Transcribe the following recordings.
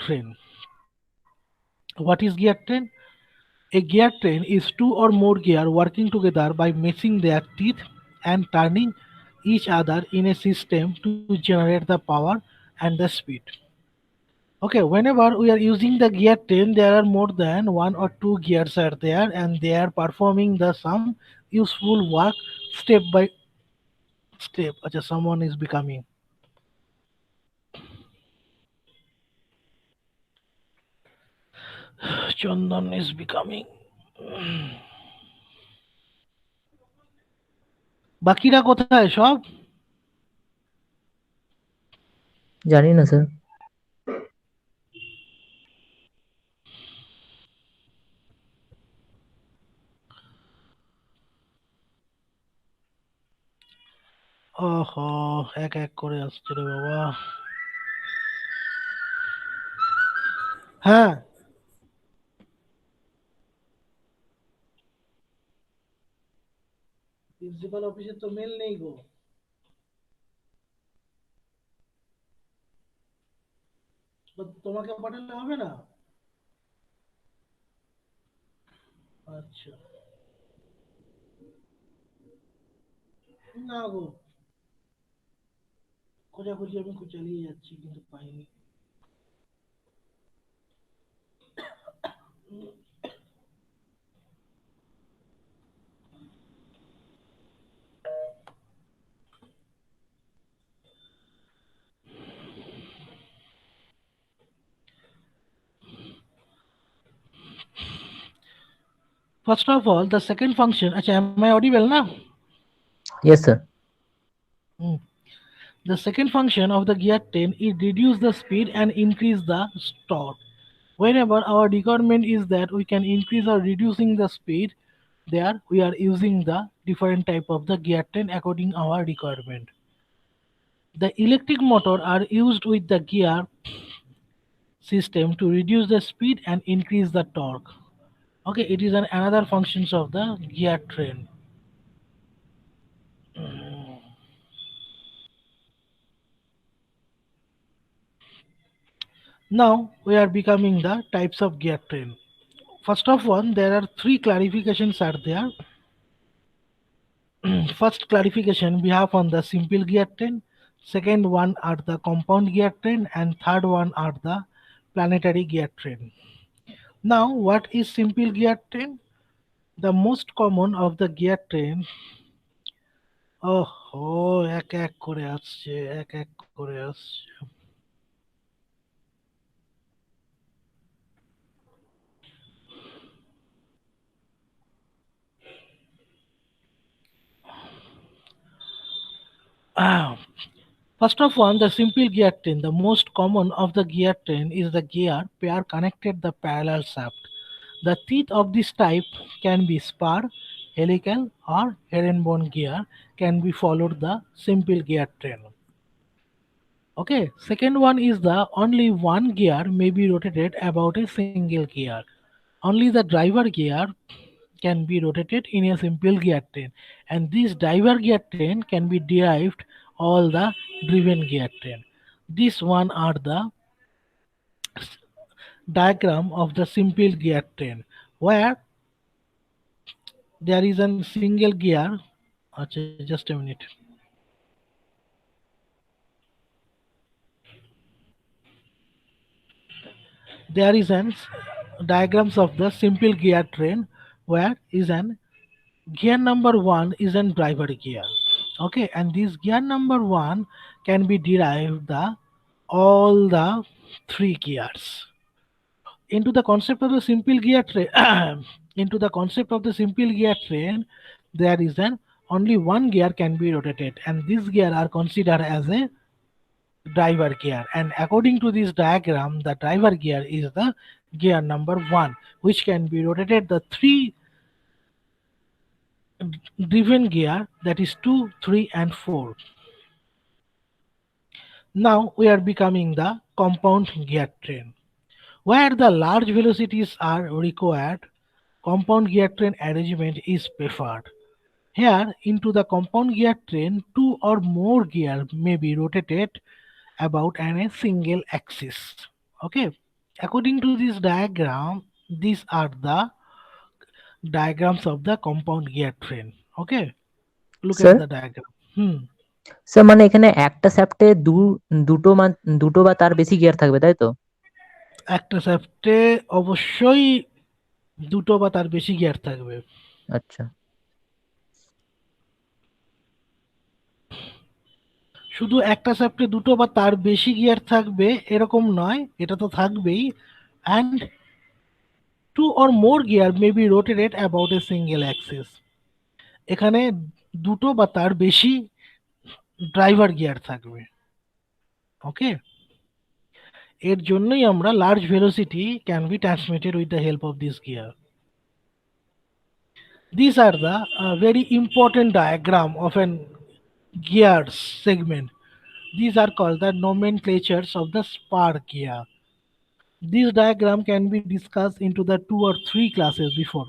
train. What is gear train? A gear train is two or more gear working together by meshing their teeth and turning each other in a system to generate the power and the speed. Okay, whenever we are using the gear train, there are more than one or two gears are there and they are performing the some useful work step by step. Acha, someone is becoming. Chandan is becoming. বাকিরা কোথায় সব? জানি না sir. ওহো, এক এক করে আসছে রে বাবা। হ্যাঁ, প্রিন্সিপাল অফিসে তো মেল নেই গো। তোমাকে পাঠালে হবে না? আচ্ছা, না গো, খোঁজাখুঁজি আমি চালিয়ে যাচ্ছি কিন্তু পাইনি। First of all, the second function, acha, am I audible now? Yes sir. Hmm. The second function of the gear train is reduce the speed and increase the torque. Whenever our requirement is that we can increase or reducing the speed, there we are using the different type of the gear train according our requirement. The electric motor are used with the gear system to reduce the speed and increase the torque. Okay, it is another functions of the gear train. Now we are becoming the types of gear train. First of all, there are three clarifications are there. First clarification we have on the simple gear train, second one are the compound gear train, and third one are the planetary gear train. Now, what is simple gear train? The most common of the gear train. Oh, এক এক করে আসছে, এক এক করে আসছে। Ah, First of all, the simple gear train. The most common of the gear train is the gear pair connected the parallel shaft. The teeth of this type can be spur, helical, or herringbone gear can be followed the simple gear train. Okay, second one is the only one gear may be rotated about a single gear. Only the driver gear can be rotated in a simple gear train, and this driver gear train can be derived all the driven gear train. This one are the diagram of the simple gear train where there is a single gear. Acha, just a minute. There is an diagrams of the simple gear train where is an gear number one is an driver gear. Okay, and this gear number one can be derived the all the three gears. Into the concept of the simple gear train, into the concept of the simple gear train, there is an only one gear can be rotated, and these gear are considered as a driver gear. And according to this diagram, the driver gear is the gear number one, which can be rotated the three driven gear, that is 2, 3, and 4. Now we are becoming the compound gear train. Where the large velocities are required, compound gear train arrangement is preferred. Here, into the compound gear train, two or more gear may be rotated about on a single axis. Okay. According to this diagram, these are the diagrams of the compound gear train. Okay, look sir at the diagram. Hmm. Sir মানে এখানে একটা শ্যাফটে দুটো বা তার বেশি gear থাকবে তাই তো? একটা শ্যাফটে অবশ্যই দুটো বা তার বেশি গিয়ার থাকবে। আচ্ছা। শুধু একটা শ্যাফটে দুটো বা তার বেশি গিয়ার থাকবে এরকম নয়, এটা তো থাকবেই। And two or more gear may be rotated about a single axis. এখানে দুটো বা তার বেশি ড্রাইভার গিয়ার থাকবে। ওকে, এর জন্যই আমরা large velocity can be transmitted with the help of this gear. These are the very important diagram of an gears segment. These are called the nomenclatures of the spark gear. This diagram can be discussed into the 2 or 3 classes before.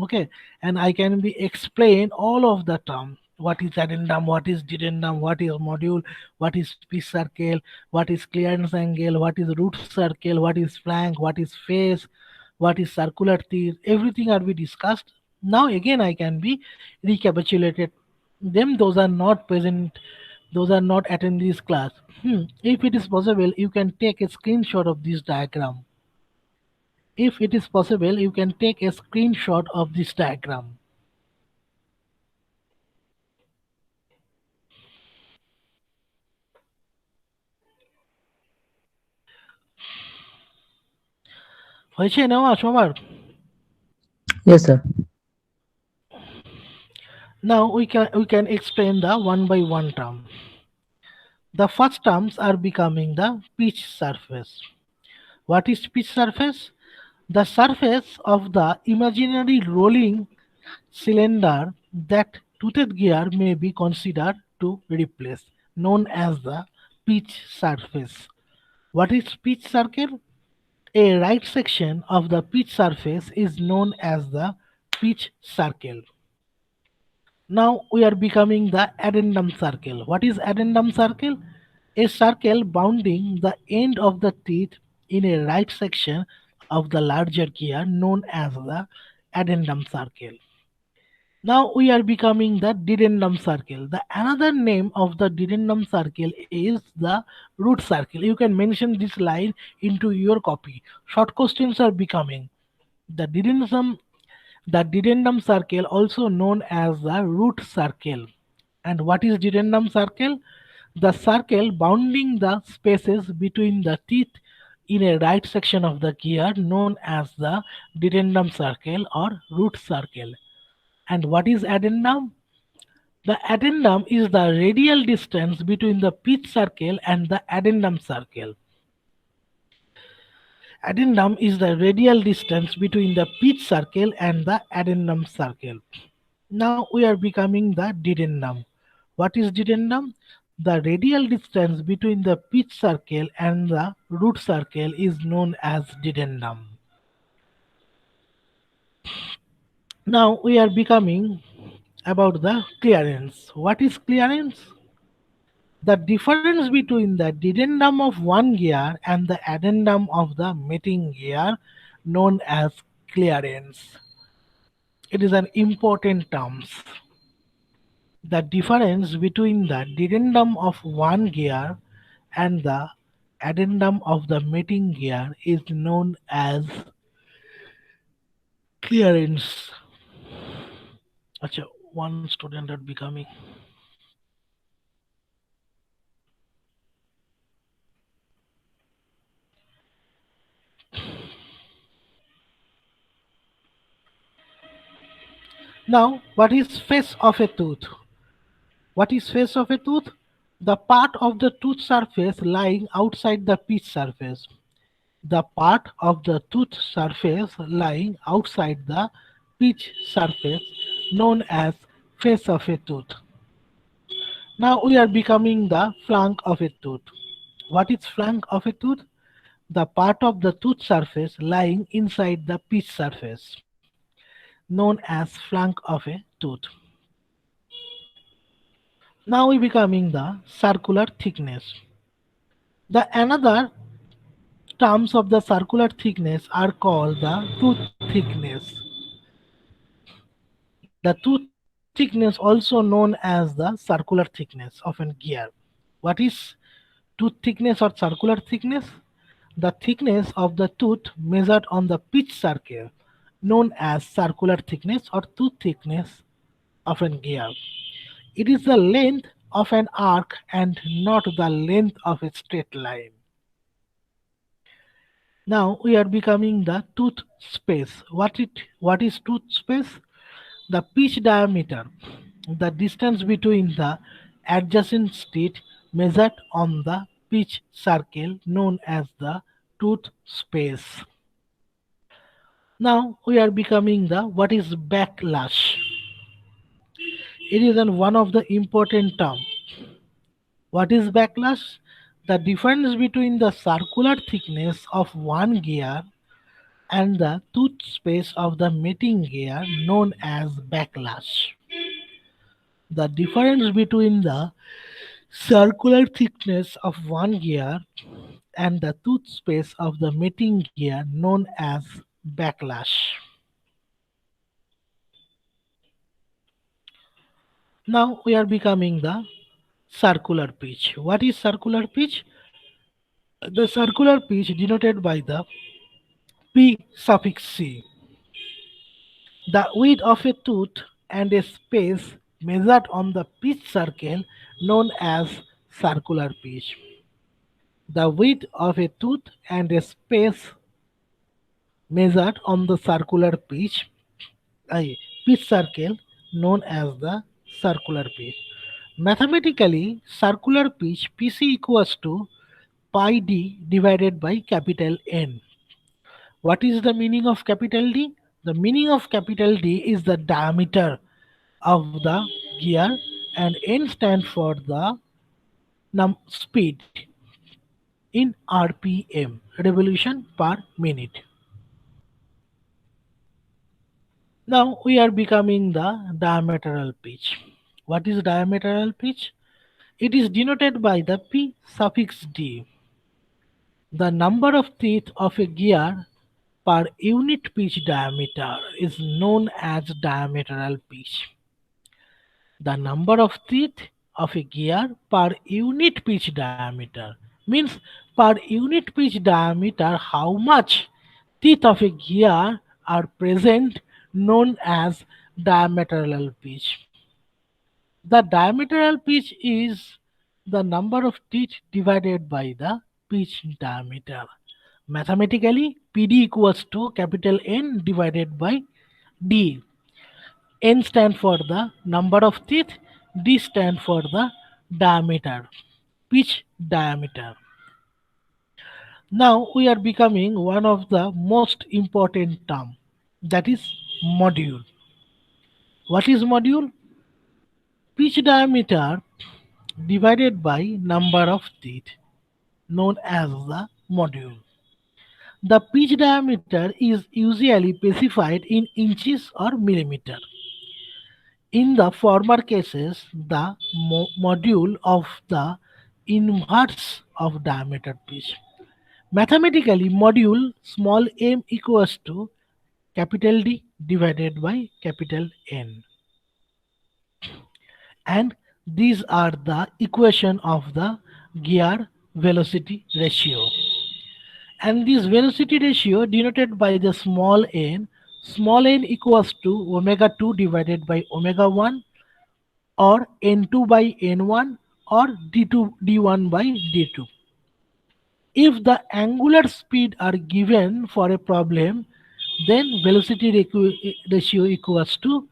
Okay, and I can be explain all of the term. What is addendum, what is dedendum, what is module, what is pitch circle, what is clearance angle, what is root circle, what is flank, what is face, what is circular teeth, everything are be discussed. Now again I can be recapitulated them. Those are not present, those are not attend this class. If it is possible, you can take a screenshot of this diagram. If it is possible, you can take a screenshot of this diagram. হয়েছে নেওয়া সবার? Yes sir. Now we can explain the one by one term. The first terms are becoming the pitch surface. What is pitch surface? The surface of the imaginary rolling cylinder that toothed gear may be considered to replace, known as the pitch surface. What is pitch circle? A right section of the pitch surface is known as the pitch circle. Now we are becoming the addendum circle. What is addendum circle? A circle bounding the end of the teeth in a right section of the larger gear known as the addendum circle. Now we are becoming the dedendum circle. The another name of the dedendum circle is the root circle. You can mention this line into your copy. Short questions are becoming the dedendum circle, also known as the root circle. And what is dedendum circle? The circle bounding the spaces between the teeth in a right section of the gear known as the dedendum circle or root circle. And what is addendum? The addendum is the radial distance between the pitch circle and the addendum circle. Addendum is the radial distance between the pitch circle and the addendum circle. Now we are becoming the dedendum. What is dedendum? The radial distance between the pitch circle and the root circle is known as dedendum. Now we are becoming about the clearance. What is clearance? The difference between the dedendum of one gear and the addendum of the mating gear known as clearance. It is an important term. The difference between the dedendum of one gear and the addendum of the mating gear is known as clearance. Acha, one student are becoming. Now, what is face of a tooth? What is face of a tooth? The part of the tooth surface lying outside the pitch surface. The part of the tooth surface lying outside the pitch surface known as face of a tooth. Now we are becoming the flank of a tooth. What is flank of a tooth? The part of the tooth surface lying inside the pitch surface, known as flank of a tooth. Now we becoming the circular thickness. The another terms of the circular thickness are called the tooth thickness. The tooth thickness also known as the circular thickness of a gear. What is tooth thickness or circular thickness? The thickness of the tooth measured on the pitch circle, known as circular thickness or tooth thickness of a gear. It is the length of an arc and not the length of a straight line. Now we are becoming the tooth space. What is tooth space? The pitch diameter, the distance between the adjacent teeth measured on the pitch circle known as the tooth space. Now we are becoming the what is backlash. It is one of the important term. What is backlash? The difference between the circular thickness of one gear and the tooth space of the mating gear known as backlash. The difference between the circular thickness of one gear and the tooth space of the mating gear known as backlash. Now we are becoming the circular pitch. What is circular pitch? The circular pitch denoted by the P suffix C. The width of a tooth and a space measured on the pitch circle known as circular pitch. The width of a tooth and a space measured on the circular pitch circle known as the circular pitch. Mathematically, circular pitch PC equals to pi d divided by capital N. What is the meaning of capital D? The meaning of capital D is the diameter of the gear and N stands for the speed in RPM, revolution per minute. Now we are becoming the diametral pitch. What is diametral pitch? It is denoted by the P suffix D. The number of teeth of a gear per unit pitch diameter is known as diametral pitch. The number of teeth of a gear per unit pitch diameter means per unit pitch diameter how much teeth of a gear are present known as diametral pitch. The diametral pitch is the number of teeth divided by the pitch diameter. Mathematically, PD equals to capital N divided by D. N stand for the number of teeth, D stand for the diameter, pitch diameter. Now we are becoming one of the most important term, that is module. What is module? Pitch diameter divided by number of teeth, known as the module. The pitch diameter is usually specified in inches or millimeter. In the former cases, the module of the inverse of diameter pitch. Mathematically, module small m equals to capital D divided by capital N. And these are the equation of the gear velocity ratio. And this velocity ratio denoted by the small n equals to omega 2 divided by omega 1 or n2 by n1 or d1 by d2. If the angular speed are given for a problem, then velocity ratio equals to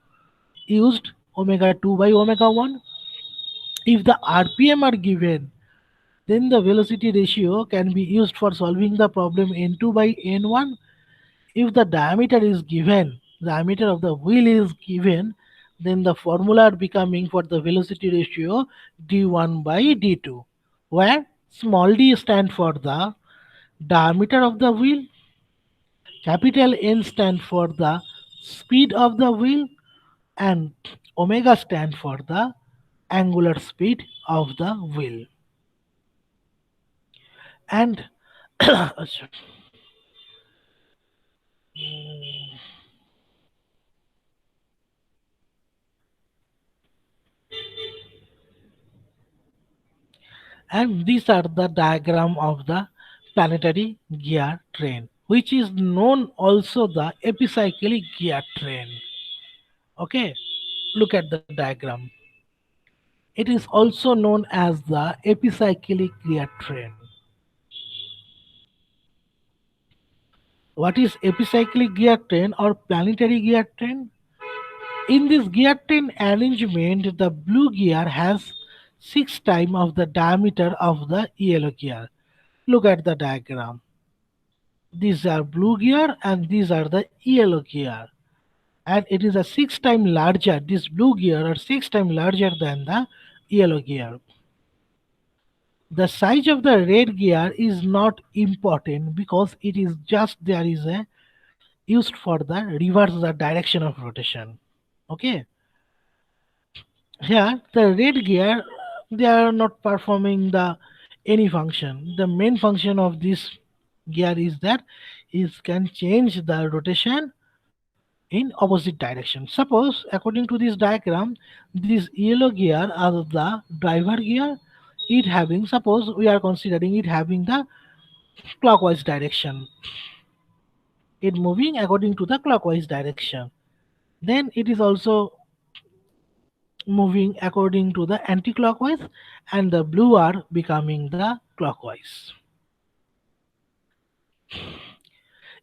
used omega 2 by omega 1. If the RPM are given, then the velocity ratio can be used for solving the problem n2 by n1. If the diameter is given, diameter of the wheel is given, then the formula are becoming for the velocity ratio d1 by d2, where small d stand for the diameter of the wheel, capital N stand for the speed of the wheel, and omega stand for the angular speed of the wheel. And আচ্ছা। Mm, and these are the diagram of the planetary gear train, which is known also the epicyclic gear train. Okay, look at the diagram. It is also known as the epicyclic gear train. What is epicyclic gear train or planetary gear train? In this gear train arrangement, the blue gear has 6 times of the diameter of the yellow gear. Look at the diagram. These are blue gear and these are the yellow gear. And it is a 6 times larger. This blue gear are 6 times larger than the yellow gear. The size of the red gear is not important because it is just there is a used for the reverse the direction of rotation. Okay, here the red gear, they are not performing the any function. The main function of this gear is that it can change the rotation in opposite direction. Suppose according to this diagram, this yellow gear are the driver gear. It having, suppose we are considering it having the clockwise direction, it moving according to the clockwise direction. Then it is also moving according to the anti-clockwise, and the blue are becoming the clockwise.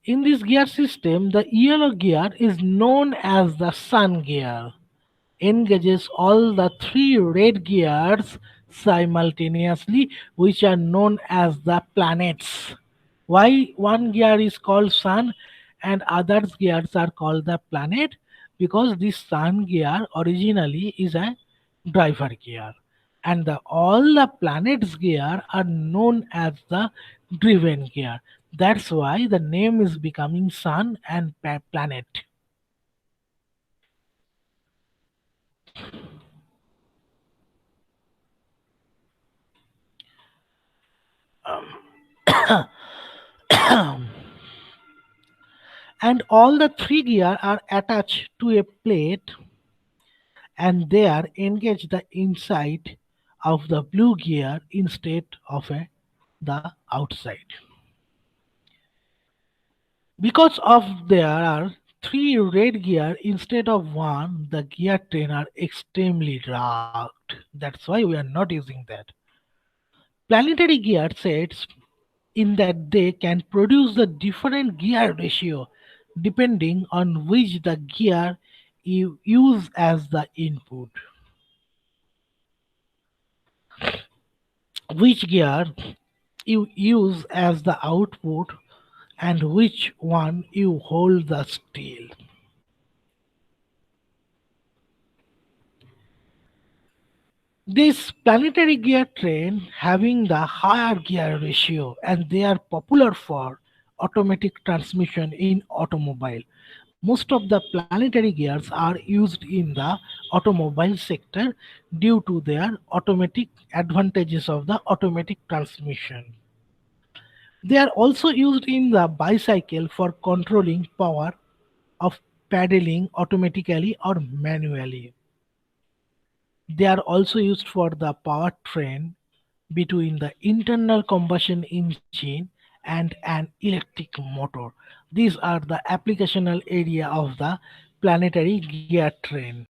In this gear system, the yellow gear is known as the sun gear, engages all the three red gears simultaneously, which are known as the planets. Why one gear is called sun and others gears are called the planet? Because this sun gear originally is a driver gear, and all the planets gear are known as the driven gear. That's why the name is becoming sun and planet. And all the three gear are attached to a plate and they are engaged the inside of the blue gear instead of the outside. Because of there are three red gear instead of one, the gear train are extremely rugged. That's why we are not using that. Planetary gear sets in that they can produce the different gear ratio depending on which the gear you use as the input, which gear you use as the output, and which one you hold the still. This planetary gear train having the higher gear ratio and they are popular for automatic transmission in automobile. Most of the planetary gears are used in the automobile sector due to their automatic advantages of the automatic transmission. They are also used in the bicycle for controlling power of pedaling automatically or manually. They are also used for the powertrain between the internal combustion engine and an electric motor. These are the applicational area of the planetary gear train.